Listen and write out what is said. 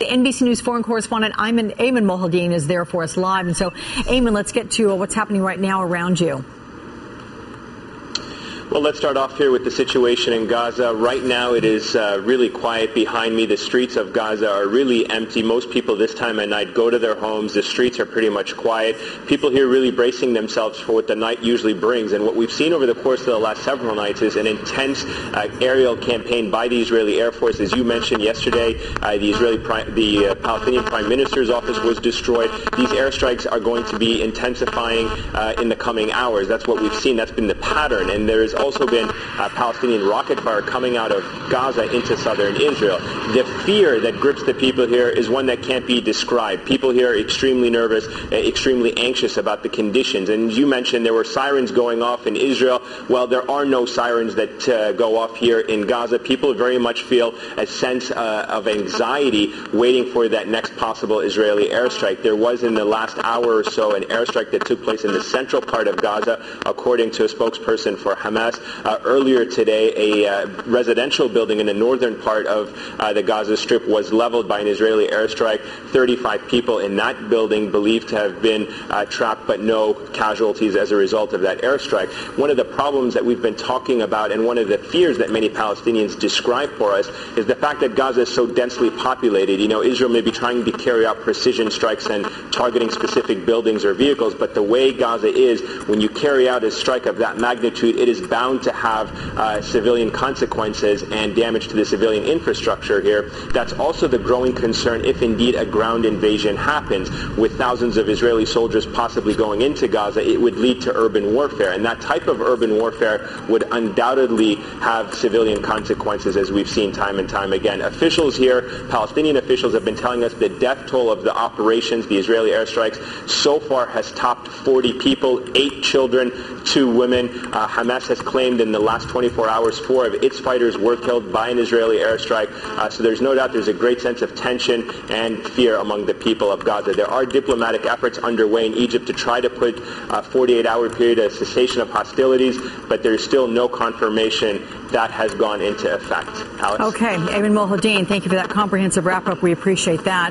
The NBC News foreign correspondent Ayman Mohaldin is there for us live. And so, Ayman, let's get to what's happening right now around you. Well, let's start off here with the situation in Gaza. Right now, it is really quiet behind me. The streets of Gaza are really empty. Most people this time at night go to their homes. The streets are pretty much quiet. People here really bracing themselves for what the night usually brings. And what we've seen over the course of the last several nights is an intense aerial campaign by the Israeli Air Force. As you mentioned yesterday, the Palestinian Prime Minister's office was destroyed. These airstrikes are going to be intensifying in the coming hours. That's what we've seen. That's been the pattern. And there is also been Palestinian rocket fire coming out of Gaza into southern Israel. The fear that grips the people here is one that can't be described. People here are extremely nervous, extremely anxious about the conditions. And as you mentioned, there were sirens going off in Israel. Well, there are no sirens that go off here in Gaza. People very much feel a sense of anxiety waiting for that next possible Israeli airstrike. There was in the last hour or so an airstrike that took place in the central part of Gaza, according to a spokesperson for Hamas. Earlier today, a residential building in the northern part of the Gaza Strip was leveled by an Israeli airstrike. 35 people in that building believed to have been trapped, but no casualties as a result of that airstrike. One of the problems that we've been talking about, and one of the fears that many Palestinians describe for us, is the fact that Gaza is so densely populated. You know, Israel may be trying to carry out precision strikes and targeting specific buildings or vehicles, but the way Gaza is, when you carry out a strike of that magnitude, it is bound to have civilian consequences and damage to the civilian infrastructure here. That's also the growing concern if indeed a ground invasion happens. With thousands of Israeli soldiers possibly going into Gaza, it would lead to urban warfare. And that type of urban warfare would undoubtedly have civilian consequences, as we've seen time and time again. Officials here, Palestinian officials, have been telling us the death toll of the operations, the Israeli airstrikes, so far has topped 40 people, 8 children, 2 women. Hamas has claimed in the last 24 hours 4 of its fighters were killed by an Israeli airstrike. So there's no doubt there's a great sense of tension and fear among the people of Gaza. There are diplomatic efforts underway in Egypt to try to put a 48-hour period of cessation of hostilities, but there's still no confirmation that has gone into effect. Alex? Okay, Ayman Mohaldin, thank you for that comprehensive wrap-up. We appreciate that.